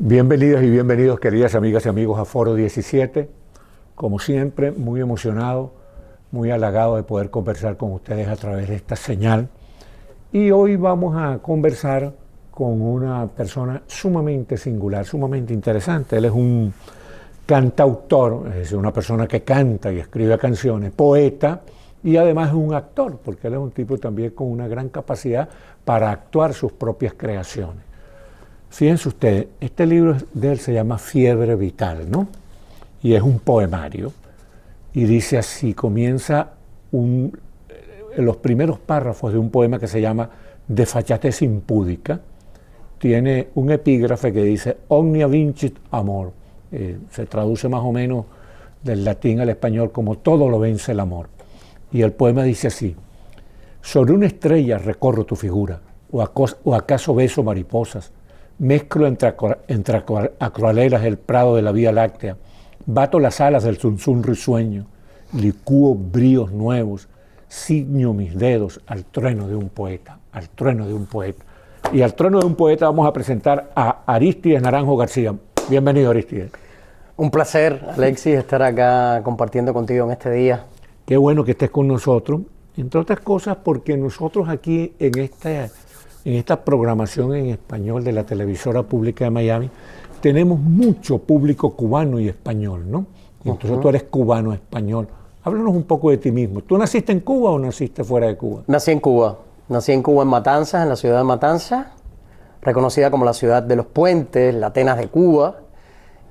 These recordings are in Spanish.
Bienvenidos y bienvenidos, queridas amigas y amigos, a Foro 17. Como siempre, muy emocionado, muy halagado de poder conversar con ustedes a través de esta señal. Y hoy vamos a conversar con una persona sumamente singular, sumamente interesante. Él es un cantautor, es decir, una persona que canta y escribe canciones, poeta, y además es un actor, porque él es un tipo también con una gran capacidad para actuar sus propias creaciones. Fíjense ustedes, este libro de él se llama Fiebre Vital, ¿no? Y es un poemario. Y dice así, comienza los primeros párrafos de un poema que se llama Desfachatez impúdica. Tiene un epígrafe que dice Omnia vincit amor. Se traduce más o menos del latín al español como todo lo vence el amor. Y el poema dice así: sobre una estrella recorro tu figura, o acaso beso mariposas. Mezclo entre acuarelas el prado de la Vía Láctea, bato las alas del zunzún risueño, licúo bríos nuevos, ciño mis dedos al trueno de un poeta, al trueno de un poeta. Y al trueno de un poeta vamos a presentar a Arístides Naranjo García. Bienvenido, Arístides. Un placer, Alexis, estar acá compartiendo contigo en este día. Qué bueno que estés con nosotros, entre otras cosas porque nosotros aquí en esta programación en español de la televisora pública de Miami, tenemos mucho público cubano y español, ¿no? Y entonces tú eres cubano-español. Háblanos un poco de ti mismo. ¿Tú naciste en Cuba o naciste fuera de Cuba? Nací en Cuba en Matanzas, en la ciudad de Matanzas, reconocida como la ciudad de los puentes, la Atenas de Cuba.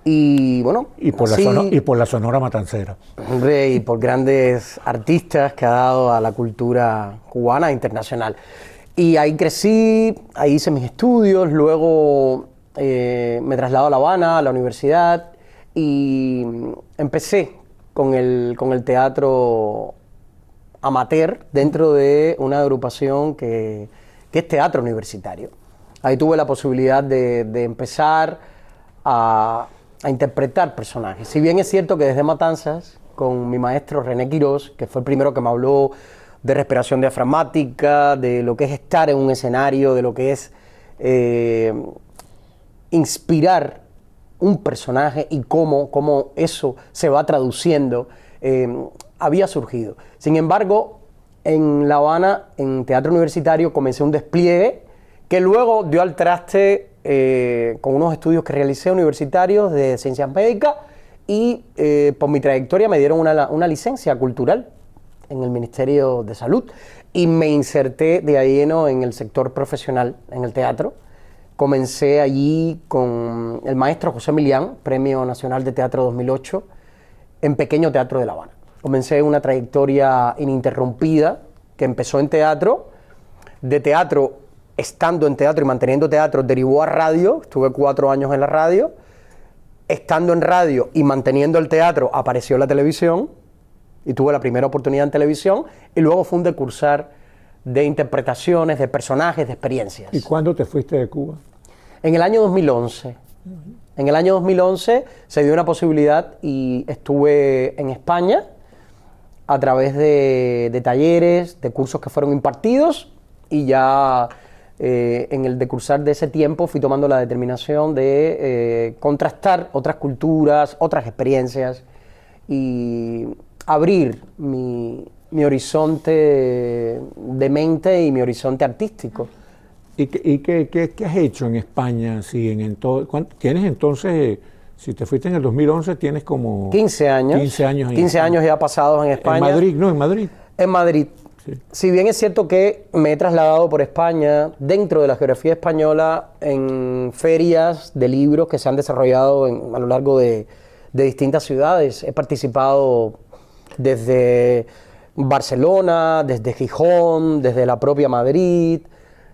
Y bueno, y por la Sonora Matancera. Hombre, y por grandes artistas que ha dado a la cultura cubana e internacional. Y ahí crecí, ahí hice mis estudios, luego me traslado a La Habana, a la universidad, y empecé con el teatro amateur dentro de una agrupación que es teatro universitario. Ahí tuve la posibilidad de empezar a interpretar personajes. Si bien es cierto que desde Matanzas, con mi maestro René Quirós, que fue el primero que me habló de respiración diafragmática, de lo que es estar en un escenario, de lo que es inspirar un personaje y cómo eso se va traduciendo, había surgido. Sin embargo, en La Habana, en teatro universitario, comencé un despliegue que luego dio al traste con unos estudios que realicé universitarios de ciencias médicas y por mi trayectoria me dieron una licencia cultural en el Ministerio de Salud y me inserté de ahí lleno en el sector profesional, en el teatro. Comencé allí con el maestro José Milián, Premio Nacional de Teatro 2008, en Pequeño Teatro de La Habana. Comencé una trayectoria ininterrumpida que empezó en teatro, de teatro, estando en teatro y manteniendo teatro, derivó a radio, estuve 4 años en la radio, estando en radio y manteniendo el teatro, apareció la televisión, y tuve la primera oportunidad en televisión, y luego fue un decursar de interpretaciones, de personajes, de experiencias. ¿Y cuándo te fuiste de Cuba? En el año 2011. En el año 2011 se dio una posibilidad y estuve en España a través de talleres, de cursos que fueron impartidos, y ya en el decursar de ese tiempo fui tomando la determinación de contrastar otras culturas, otras experiencias y abrir mi horizonte de mente y mi horizonte artístico. ¿Y qué has hecho en España? Sí, tienes entonces, si te fuiste en el 2011, tienes como 15 años. 15 años ya pasados en España. En Madrid, ¿no? En Madrid. En Madrid. Sí. Si bien es cierto que me he trasladado por España, dentro de la geografía española, en ferias de libros que se han desarrollado a lo largo de distintas ciudades. He participado desde Barcelona, desde Gijón, desde la propia Madrid,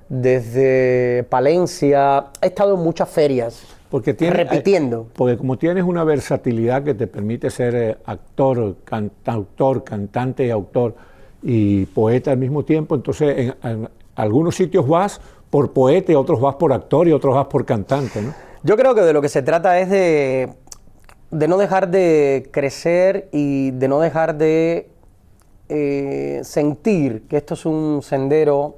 desde Palencia. He estado en muchas ferias, repitiendo. Porque como tienes una versatilidad que te permite ser actor, cantautor, cantante y autor y poeta al mismo tiempo, entonces en algunos sitios vas por poeta y otros vas por actor y otros vas por cantante, ¿no? Yo creo que de lo que se trata es de no dejar de crecer y de no dejar de sentir que esto es un sendero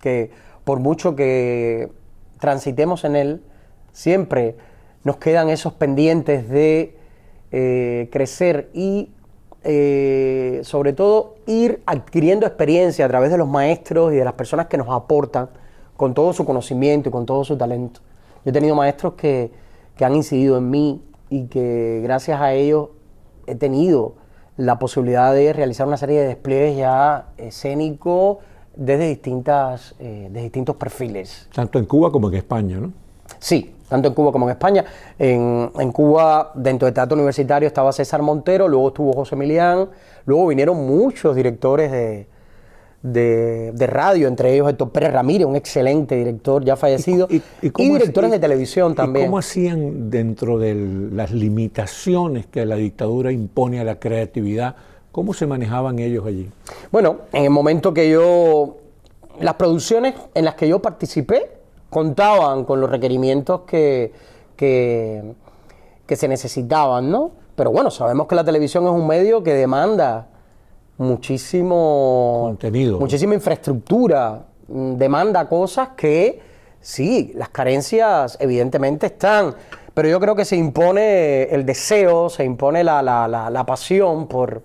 que, por mucho que transitemos en él, siempre nos quedan esos pendientes de crecer y sobre todo ir adquiriendo experiencia a través de los maestros y de las personas que nos aportan con todo su conocimiento y con todo su talento. Yo he tenido maestros que han incidido en mí y que gracias a ellos he tenido la posibilidad de realizar una serie de despliegues ya escénicos desde distintos perfiles. Tanto en Cuba como en España, ¿no? Sí, tanto en Cuba como en España. En Cuba, dentro del teatro universitario, estaba César Montero, luego estuvo José Milián, luego vinieron muchos directores de radio, entre ellos Héctor Pérez Ramírez, un excelente director ya fallecido, y directores de televisión también. ¿Y cómo hacían dentro de las limitaciones que la dictadura impone a la creatividad? ¿Cómo se manejaban ellos allí? Bueno, en el momento las producciones en las que yo participé contaban con los requerimientos que se necesitaban, ¿no? Pero bueno, sabemos que la televisión es un medio que demanda muchísimo contenido, muchísima infraestructura, demanda cosas que sí, las carencias evidentemente están, pero yo creo que se impone el deseo, se impone la pasión por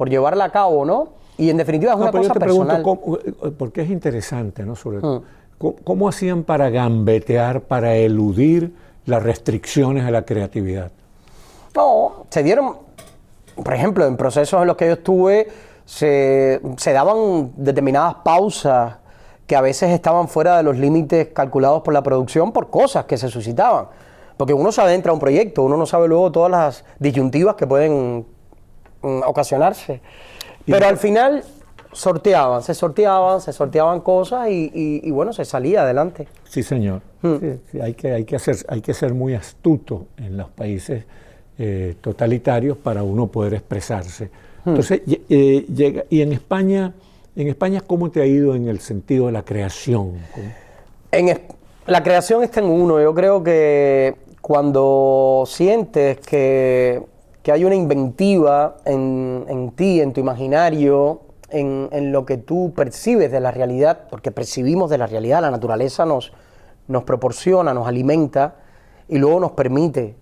llevarla a cabo, ¿no? Y en definitiva es una cosa personal. Yo te pregunto, porque es interesante, ¿no? Sobre todo, ¿cómo hacían para gambetear, para eludir las restricciones a la creatividad? No, se dieron, por ejemplo, en procesos en los que yo estuve, se daban determinadas pausas que a veces estaban fuera de los límites calculados por la producción por cosas que se suscitaban. Porque uno se adentra a un proyecto, uno no sabe luego todas las disyuntivas que pueden ocasionarse. Pero al final se sorteaban cosas y bueno, se salía adelante. Sí, señor. Sí, hay que ser muy astuto en los países totalitarios para uno poder expresarse. Entonces, y en España, ¿cómo te ha ido en el sentido de la creación? La creación está en uno. Yo creo que cuando sientes que hay una inventiva en ti, en tu imaginario, en lo que tú percibes de la realidad, porque percibimos de la realidad, la naturaleza nos proporciona, nos alimenta y luego nos permite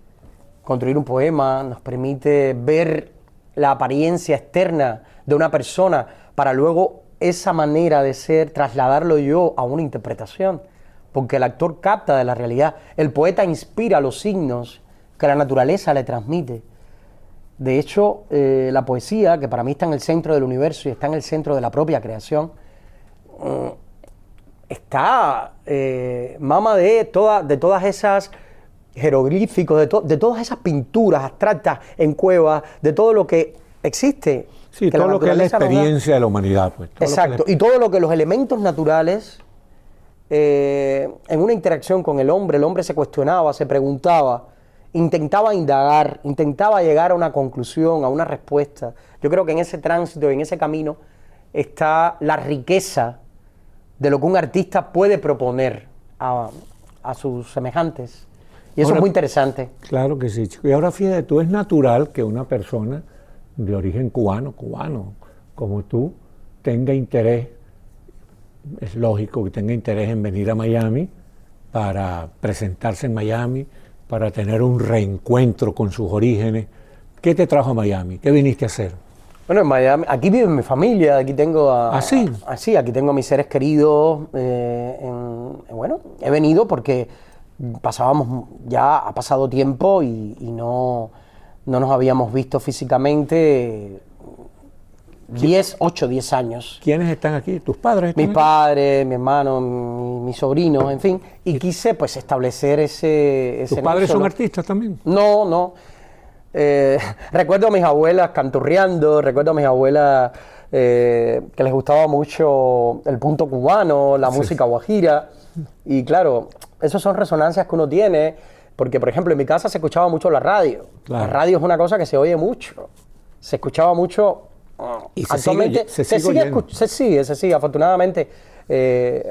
construir un poema, nos permite ver la apariencia externa de una persona para luego esa manera de ser, trasladarlo yo a una interpretación, porque el actor capta de la realidad, el poeta inspira los signos que la naturaleza le transmite. De hecho, la poesía, que para mí está en el centro del universo y está en el centro de la propia creación, está mama de todas esas jeroglíficos, de todas esas pinturas abstractas en cuevas, de todo lo que existe. Sí, todo lo que es la experiencia de la humanidad. Pues, exacto, y todo lo que los elementos naturales, en una interacción con el hombre se cuestionaba, se preguntaba, intentaba indagar, intentaba llegar a una conclusión, a una respuesta. Yo creo que en ese tránsito, en ese camino, está la riqueza de lo que un artista puede proponer a sus semejantes. Y eso es muy interesante. Claro que sí, chico. Y ahora fíjate, tú, es natural que una persona de origen cubano, como tú, tenga interés, es lógico que tenga interés en venir a Miami para presentarse en Miami, para tener un reencuentro con sus orígenes. ¿Qué te trajo a Miami? ¿Qué viniste a hacer? Bueno, en Miami, aquí vive mi familia, aquí tengo sí, aquí tengo a mis seres queridos. Bueno, he venido porque ha pasado tiempo y no nos habíamos visto físicamente 8, 10 años. ¿Quiénes están aquí? ¿Tus padres están Mis padres, mi hermano, mi sobrino, en fin. Y quise pues establecer ese ¿Tus padres son artistas también? No. Recuerdo a mis abuelas canturreando, recuerdo a mis abuelas que les gustaba mucho el punto cubano, la música guajira. Y claro, esas son resonancias que uno tiene, porque por ejemplo en mi casa se escuchaba mucho la radio. Claro. La radio es una cosa que se oye mucho, se escuchaba mucho. Y actualmente se sigue, afortunadamente.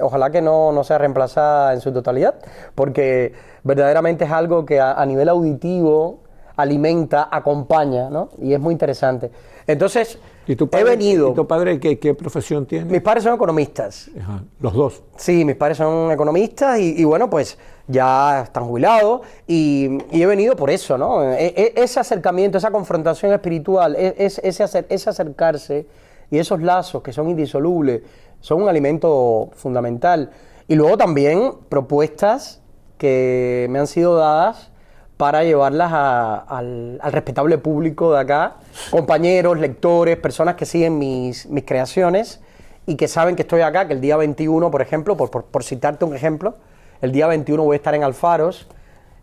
Ojalá que no sea reemplazada en su totalidad, porque verdaderamente es algo que a nivel auditivo alimenta, acompaña, ¿no? Y es muy interesante. Entonces, ¿Y tu padre, he venido... ¿Y tu padre qué profesión tiene? Mis padres son economistas. Ajá, los dos. Sí, mis padres son economistas y bueno, pues ya están jubilados y he venido por eso, ¿no? Ese acercamiento, esa confrontación espiritual, ese acercarse y esos lazos que son indisolubles, son un alimento fundamental. Y luego también propuestas que me han sido dadas para llevarlas al respetable público de acá, compañeros, lectores, personas que siguen mis creaciones y que saben que estoy acá, que el día 21, por ejemplo, por citarte un ejemplo, el día 21 voy a estar en Alfaros,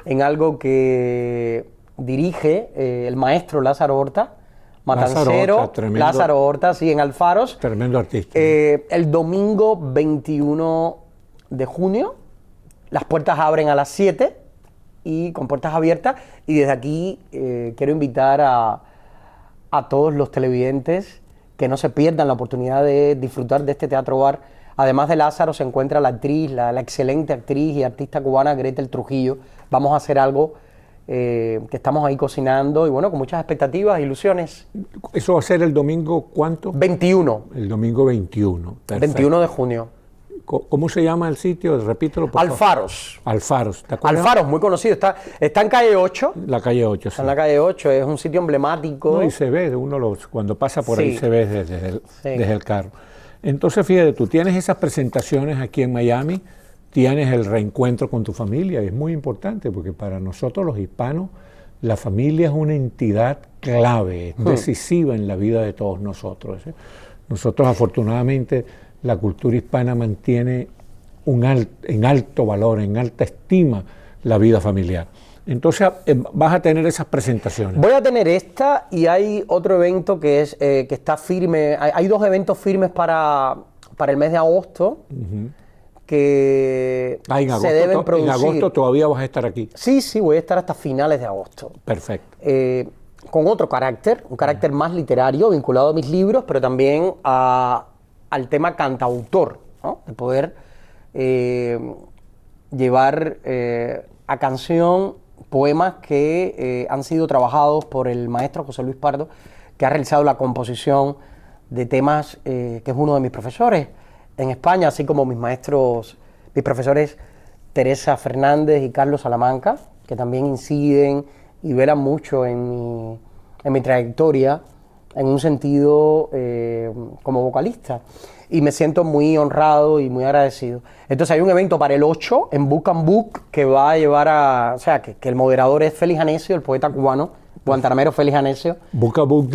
en algo que dirige el maestro Lázaro Horta, matancero, Lázaro Horta, sí, en Alfaros. Tremendo artista. El domingo 21 de junio, las puertas abren a las 7 y con puertas abiertas, y desde aquí quiero invitar a todos los televidentes que no se pierdan la oportunidad de disfrutar de este teatro bar. Además de Lázaro se encuentra la actriz, la excelente actriz y artista cubana Gretel Trujillo. Vamos a hacer algo que estamos ahí cocinando y bueno, con muchas expectativas, ilusiones. ¿Eso va a ser el domingo cuánto? 21. El domingo 21. Perfecto. 21 de junio. ¿Cómo se llama el sitio? Repítelo, por favor. Alfaros. Alfaros. ¿Te acuerdas? Alfaros, muy conocido. Está en calle 8. La calle 8, Está en la calle 8, es un sitio emblemático. No, y se ve, cuando pasa por ahí se ve desde el carro. Entonces, fíjate, tú tienes esas presentaciones aquí en Miami, tienes el reencuentro con tu familia, y es muy importante porque para nosotros los hispanos, la familia es una entidad clave, es decisiva en la vida de todos nosotros. Nosotros, afortunadamente, la cultura hispana mantiene en alto valor, en alta estima, la vida familiar. Entonces vas a tener esas presentaciones. Voy a tener esta y hay otro evento que está firme. Hay dos eventos firmes para el mes de agosto que se deben producir. En agosto todavía vas a estar aquí. Sí, voy a estar hasta finales de agosto. Perfecto. Con otro carácter, un carácter más literario, vinculado a mis libros, pero también al tema cantautor, ¿no? De poder llevar a canción poemas que han sido trabajados por el maestro José Luis Pardo, que ha realizado la composición de temas que es uno de mis profesores en España, así como mis profesores Teresa Fernández y Carlos Salamanca, que también inciden y velan mucho en mi trayectoria, en un sentido como vocalista. Y me siento muy honrado y muy agradecido. Entonces hay un evento para el 8 en Book and Book que va a llevar que el moderador es Félix Anecio, el poeta cubano, guantanamero Félix Anecio. Book and Book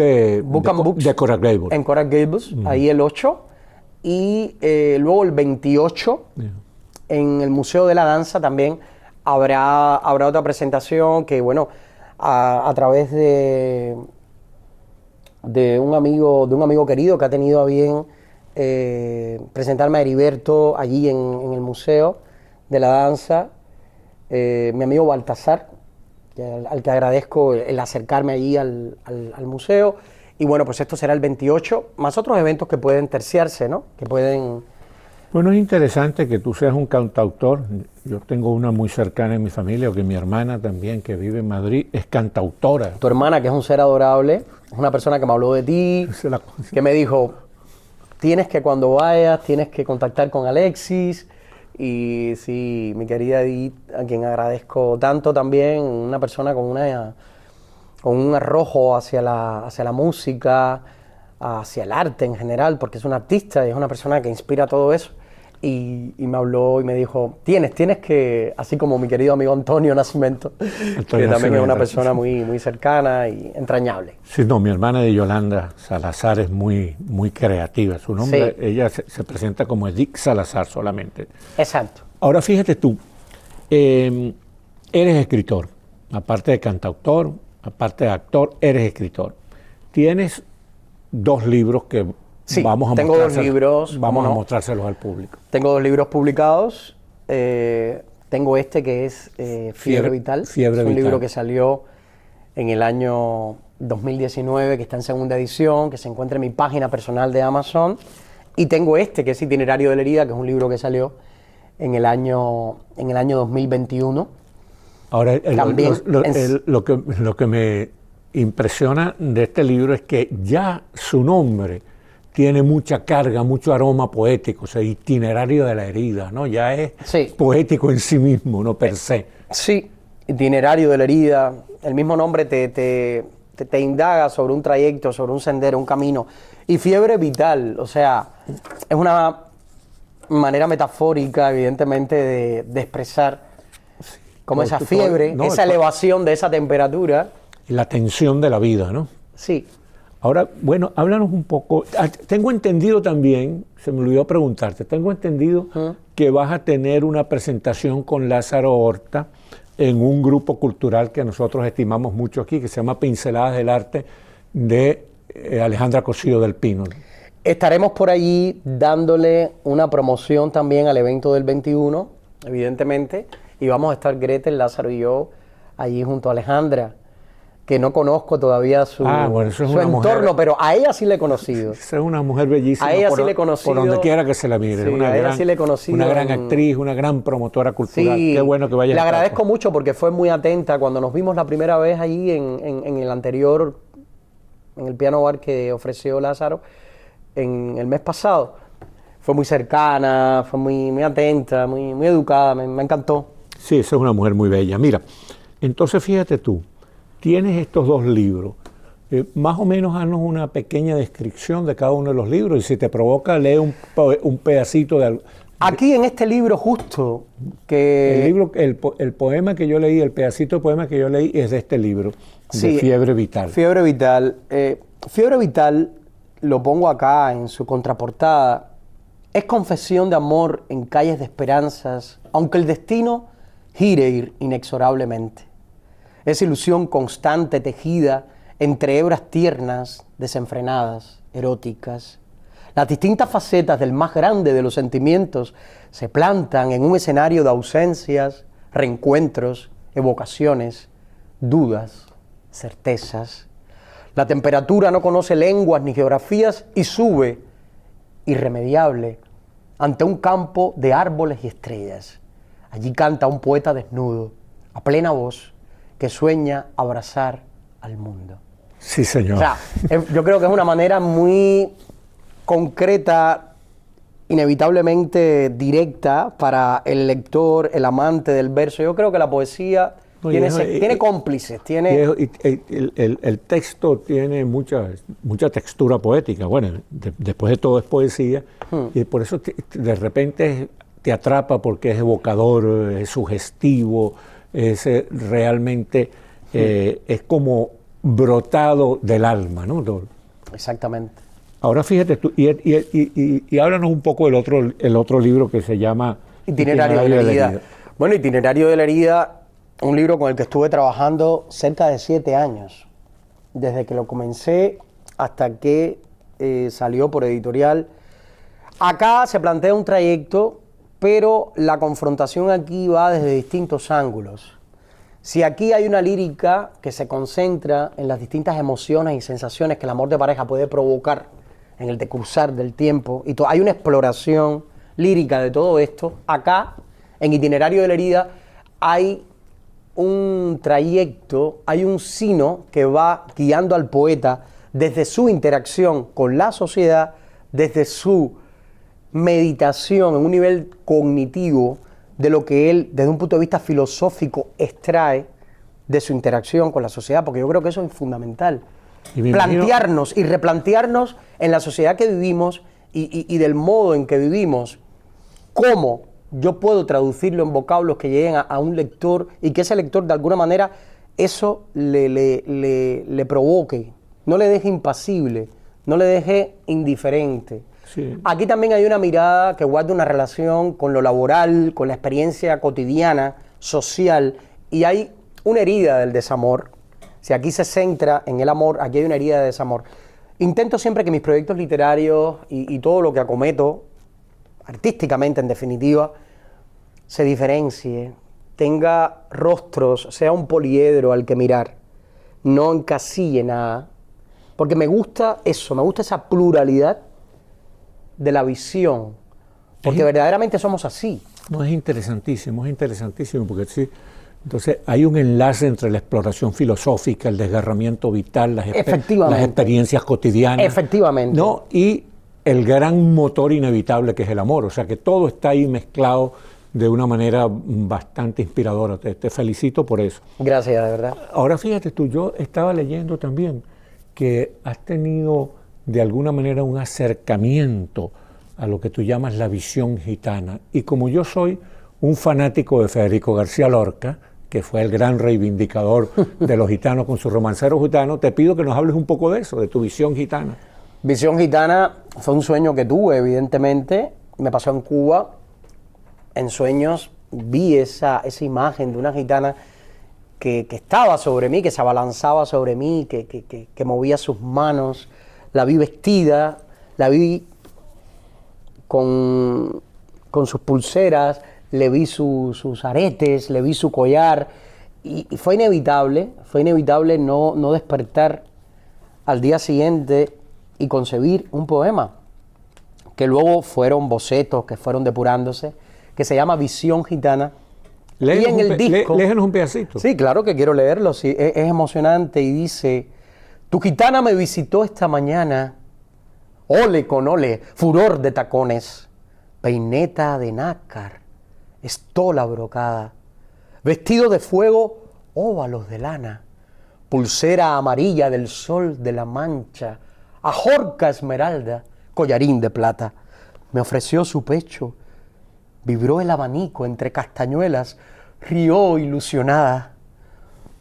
de Coral Gables. En Coral Gables, ahí el 8. Y luego el 28, en el Museo de la Danza también habrá otra presentación que, bueno, a través de un amigo querido que ha tenido a bien presentarme a Heriberto allí en el Museo de la Danza, mi amigo Baltasar, al que agradezco el acercarme allí al museo. Y bueno, pues esto será el 28, más otros eventos que pueden terciarse, ¿no? Que pueden... Bueno, es interesante que tú seas un cantautor. Yo tengo una muy cercana en mi familia, que mi hermana también, que vive en Madrid, es cantautora. Tu hermana, que es un ser adorable, es una persona que me habló de ti, que me dijo, cuando vayas, tienes que contactar con Alexis. Y sí, mi querida Edith, a quien agradezco tanto también, una persona con un arrojo hacia la música, hacia el arte en general, porque es un artista y es una persona que inspira todo eso. Y me habló y me dijo, tienes que, así como mi querido amigo Antonio Nascimento, que también es una persona muy, muy cercana y entrañable. Sí, no, mi hermana de Yolanda Salazar es muy, muy creativa. Su nombre, sí. Ella se presenta como Edith Salazar solamente. Exacto. Ahora fíjate tú, eres escritor, aparte de cantautor, aparte de actor, eres escritor. Tienes 2 libros que vamos a mostrárselos al público. Tengo 2 libros publicados. Tengo este que es Fiebre Vital. Es un libro que salió en el año 2019, que está en segunda edición, que se encuentra en mi página personal de Amazon. Y tengo este que es Itinerario de la Herida, que es un libro que salió en el año 2021. Ahora, También lo que me impresiona de este libro es que ya su nombre tiene mucha carga, mucho aroma poético, o sea, itinerario de la herida, ¿no? Ya es Sí. poético en sí mismo, no per se. Sí, itinerario de la herida, el mismo nombre te indaga sobre un trayecto, sobre un sendero, un camino. Y fiebre vital, o sea, es una manera metafórica, evidentemente, de expresar como esa fiebre, esa elevación de esa temperatura. La tensión de la vida, ¿no? Sí. Ahora, bueno, háblanos un poco. Tengo entendido también, se me olvidó preguntarte, tengo entendido que vas a tener una presentación con Lázaro Horta en un grupo cultural que nosotros estimamos mucho aquí, que se llama Pinceladas del Arte, de Alejandra Cosío del Pino. Estaremos por allí dándole una promoción también al evento del 21, evidentemente, y vamos a estar Gretel, Lázaro y yo allí junto a Alejandra, que no conozco todavía su entorno, pero a ella sí le he conocido. Esa es una mujer bellísima. A ella sí le he conocido. Por donde quiera que se la mire. Sí, a ella sí le he conocido. Una gran actriz, una gran promotora cultural. Sí, qué bueno que vaya. Le agradezco mucho porque fue muy atenta. Cuando nos vimos la primera vez allí en el anterior, en el piano bar que ofreció Lázaro, en el mes pasado, fue muy cercana, fue muy atenta, muy educada, me encantó. Sí, esa es una mujer muy bella. Mira, entonces fíjate tú. Tienes estos dos libros. Más o menos haznos una pequeña descripción de cada uno de los libros y si te provoca, lee un pedacito de... Aquí en este libro justo que... El poema que yo leí, el pedacito de poema que yo leí es de este libro, de Fiebre Vital. Fiebre Vital. Fiebre Vital, lo pongo acá en su contraportada, es confesión de amor en calles de esperanzas, aunque el destino gire inexorablemente. Es ilusión constante tejida entre hebras tiernas, desenfrenadas, eróticas. Las distintas facetas del más grande de los sentimientos se plantan en un escenario de ausencias, reencuentros, evocaciones, dudas, certezas. La temperatura no conoce lenguas ni geografías y sube, irremediable, ante un campo de árboles y estrellas. Allí canta un poeta desnudo, a plena voz, que sueña abrazar al mundo. Sí, señor. O sea, yo creo que es una manera muy concreta, inevitablemente directa para el lector, el amante del verso. Yo creo que la poesía tiene cómplices. El texto tiene mucha textura poética. Bueno, después de todo es poesía. Y por eso de repente te atrapa porque es evocador, es sugestivo, es realmente es como brotado del alma, ¿no? Exactamente. Ahora fíjate tú, y háblanos un poco del otro libro que se llama Itinerario de la herida. Bueno, Itinerario de la herida, un libro con el que estuve trabajando cerca de 7 años, desde que lo comencé hasta que salió por editorial. Acá se plantea un trayecto, pero la confrontación aquí va desde distintos ángulos. Si aquí hay una lírica que se concentra en las distintas emociones y sensaciones que el amor de pareja puede provocar en el decursar del tiempo, y hay una exploración lírica de todo esto, acá, en Itinerario de la herida, hay un trayecto, hay un sino que va guiando al poeta desde su interacción con la sociedad, desde su meditación en un nivel cognitivo de lo que él, desde un punto de vista filosófico, extrae de su interacción con la sociedad, porque yo creo que eso es fundamental. Plantearnos y replantearnos en la sociedad que vivimos y del modo en que vivimos, cómo yo puedo traducirlo en vocablos que lleguen a un lector y que ese lector de alguna manera eso le provoque, no le deje impasible, no le deje indiferente. Sí. Aquí también hay una mirada que guarda una relación con lo laboral, con la experiencia cotidiana, social, y hay una herida del desamor. Si aquí se centra en el amor, aquí hay una herida de desamor. Intento siempre que mis proyectos literarios y todo lo que acometo, artísticamente en definitiva, se diferencie, tenga rostros, sea un poliedro al que mirar, no encasille nada, porque me gusta eso, me gusta esa pluralidad de la visión, porque verdaderamente somos así. No, es interesantísimo, porque sí, Entonces hay un enlace entre la exploración filosófica, el desgarramiento vital, las experiencias cotidianas. Efectivamente. ¿No? Y el gran motor inevitable que es el amor. O sea que todo está ahí mezclado de una manera bastante inspiradora. Te felicito por eso. Gracias, de verdad. Ahora fíjate tú, yo estaba leyendo también que has tenido de alguna manera un acercamiento a lo que tú llamas la visión gitana. Y como yo soy un fanático de Federico García Lorca, que fue el gran reivindicador de los gitanos con su romancero gitano, te pido que nos hables un poco de eso, de tu visión gitana. Visión gitana fue un sueño que tuve, evidentemente. Me pasó en Cuba. En sueños vi esa imagen de una gitana que estaba sobre mí, que se abalanzaba sobre mí, que movía sus manos. La vi vestida, la vi con sus pulseras, le vi sus aretes, le vi su collar. Y fue inevitable no despertar al día siguiente y concebir un poema, que luego fueron bocetos, que fueron depurándose, que se llama Visión Gitana. Y en el disco... Léenos un pedacito. Sí, claro que quiero leerlo, sí, es emocionante y dice: tu gitana me visitó esta mañana, ole con ole, furor de tacones, peineta de nácar, estola brocada, vestido de fuego, óvalos de lana, pulsera amarilla del sol de la Mancha, ajorca esmeralda, collarín de plata. Me ofreció su pecho, vibró el abanico entre castañuelas, rió ilusionada,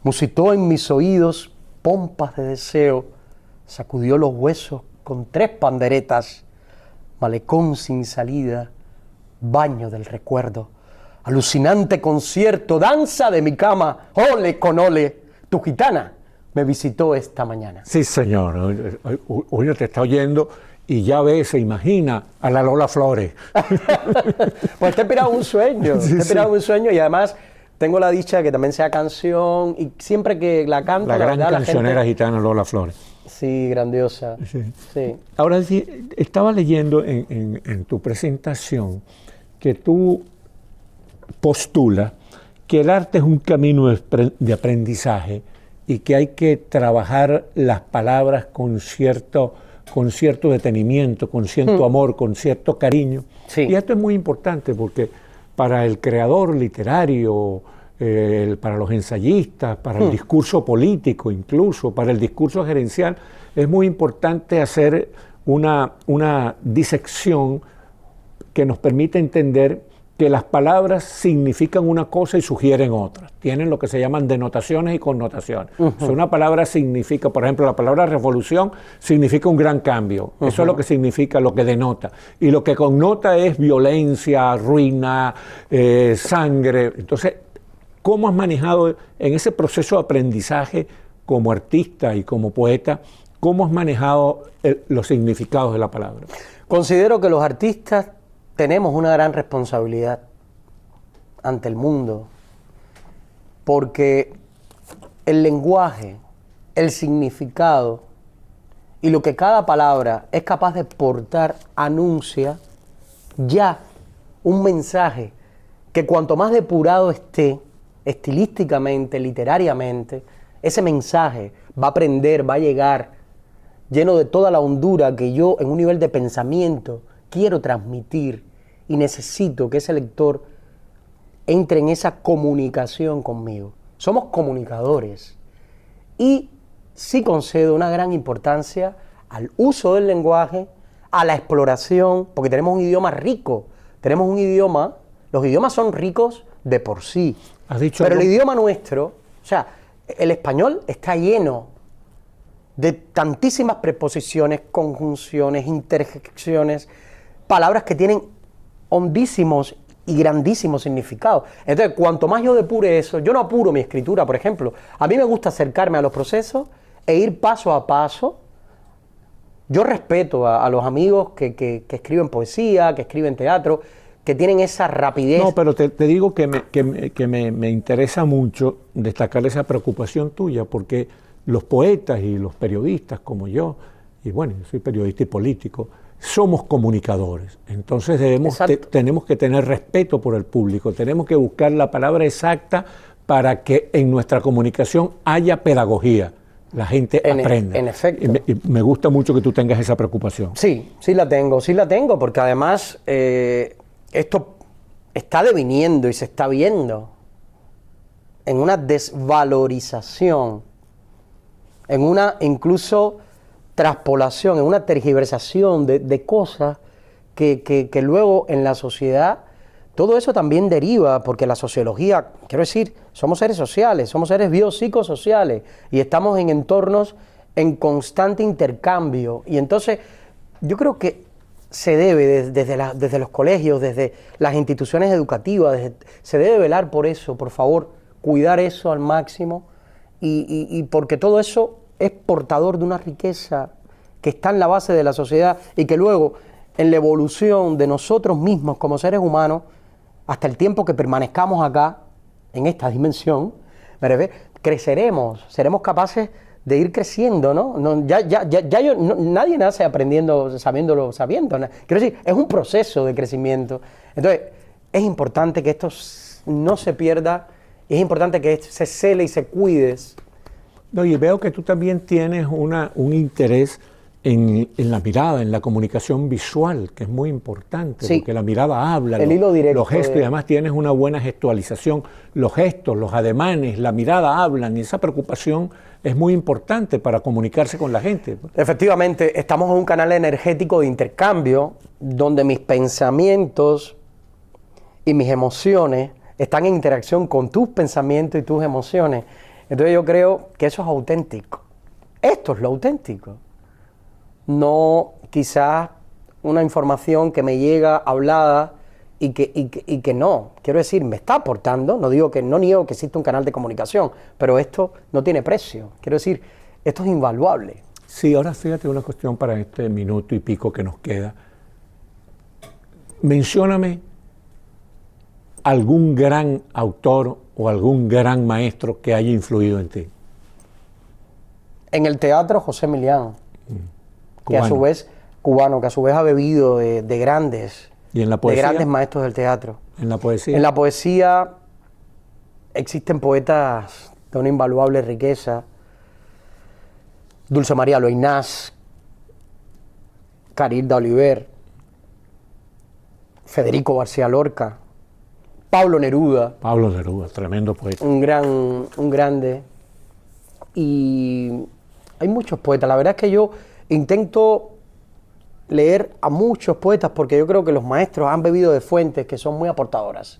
musitó en mis oídos pompas de deseo, sacudió los huesos con 3 panderetas, malecón sin salida, baño del recuerdo, alucinante concierto, danza de mi cama, ole con ole, tu gitana me visitó esta mañana. Sí, señor. Uno te está oyendo y ya ve, se imagina a la Lola Flores. Pues te he pirado un sueño, un sueño, y además tengo la dicha de que también sea canción, y siempre que la canto... La gran cancionera gitana Lola Flores. Sí, grandiosa. Sí. Ahora, estaba leyendo en tu presentación que tú postulas que el arte es un camino de aprendizaje y que hay que trabajar las palabras con cierto detenimiento, con cierto amor, con cierto cariño. Sí. Y esto es muy importante porque para el creador literario, para los ensayistas, para el discurso político incluso, para el discurso gerencial, es muy importante hacer una disección que nos permite entender que las palabras significan una cosa y sugieren otra. Tienen lo que se llaman denotaciones y connotaciones. O sea, una palabra significa, por ejemplo, la palabra revolución significa un gran cambio. Eso es lo que significa, lo que denota. Y lo que connota es violencia, ruina, sangre. Entonces, ¿cómo has manejado en ese proceso de aprendizaje como artista y como poeta, cómo has manejado los significados de la palabra? Considero que los artistas tenemos una gran responsabilidad ante el mundo, porque el lenguaje, el significado y lo que cada palabra es capaz de portar anuncia ya un mensaje que cuanto más depurado esté, estilísticamente, literariamente, ese mensaje va a aprender, va a llegar lleno de toda la hondura que yo en un nivel de pensamiento quiero transmitir, y necesito que ese lector entre en esa comunicación conmigo. Somos comunicadores. Y sí concedo una gran importancia al uso del lenguaje, a la exploración, porque tenemos un idioma rico. Tenemos un idioma, los idiomas son ricos de por sí. ¿Has dicho pero algo? El idioma nuestro, o sea, el español está lleno de tantísimas preposiciones, conjunciones, interjecciones, palabras que tienen hondísimos y grandísimos significados. Entonces, cuanto más yo depure eso, yo no apuro mi escritura, por ejemplo. A mí me gusta acercarme a los procesos e ir paso a paso. Yo respeto a los amigos que escriben poesía, que escriben teatro, que tienen esa rapidez. No, pero te digo que me interesa mucho destacar esa preocupación tuya, porque los poetas y los periodistas como yo, y bueno, yo soy periodista y político, somos comunicadores. Entonces tenemos que tener respeto por el público, tenemos que buscar la palabra exacta para que en nuestra comunicación haya pedagogía, la gente aprenda. En efecto. Y me gusta mucho que tú tengas esa preocupación. Sí la tengo, porque además esto está deviniendo y se está viendo en una desvalorización, en una incluso traspolación, en una tergiversación de cosas que luego en la sociedad, todo eso también deriva, porque la sociología, quiero decir, somos seres sociales, somos seres biopsicosociales y estamos en entornos en constante intercambio. Y entonces yo creo que se debe desde los colegios, desde las instituciones educativas, se debe velar por eso, por favor, cuidar eso al máximo y porque todo eso es portador de una riqueza que está en la base de la sociedad y que luego en la evolución de nosotros mismos como seres humanos, hasta el tiempo que permanezcamos acá, en esta dimensión, creceremos, seremos capaces de ir creciendo, ¿no? Nadie nace aprendiendo, sabiendo. Quiero decir, es un proceso de crecimiento. Entonces, es importante que esto no se pierda, es importante que se cele y se cuide. No, y veo que tú también tienes un interés en la mirada, en la comunicación visual, que es muy importante, sí, porque la mirada habla, el hilo directo los gestos, y además tienes una buena gestualización, los gestos, los ademanes, la mirada hablan, y esa preocupación es muy importante para comunicarse con la gente. Efectivamente, estamos en un canal energético de intercambio, donde mis pensamientos y mis emociones están en interacción con tus pensamientos y tus emociones. Entonces yo creo que eso es auténtico. Esto es lo auténtico. No quizás una información que me llega hablada y que no. Quiero decir, me está aportando, no niego que existe un canal de comunicación, pero esto no tiene precio. Quiero decir, esto es invaluable. Sí, ahora fíjate una cuestión para este minuto y pico que nos queda. Mencióname algún gran autor o algún gran maestro que haya influido en ti. En el teatro, José Milián. Que Cubano. a su vez, cubano, que a su vez ha bebido de grandes, ¿Y en la poesía? de grandes maestros del teatro. ¿En la poesía? En la poesía existen poetas de una invaluable riqueza. Dulce María Loinás, Carilda Oliver, Federico García Lorca, Pablo Neruda. Pablo Neruda, tremendo poeta. Un grande. Y hay muchos poetas. La verdad es que yo intento leer a muchos poetas porque yo creo que los maestros han bebido de fuentes que son muy aportadoras.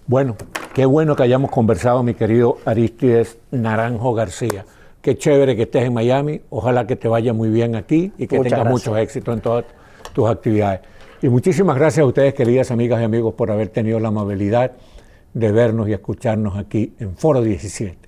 Bueno, qué bueno que hayamos conversado, mi querido Arístides Naranjo García. Qué chévere que estés en Miami. Ojalá que te vaya muy bien aquí y que tengas muchos éxitos en todas tus actividades. Y muchísimas gracias a ustedes, queridas amigas y amigos, por haber tenido la amabilidad de vernos y escucharnos aquí en Foro 17.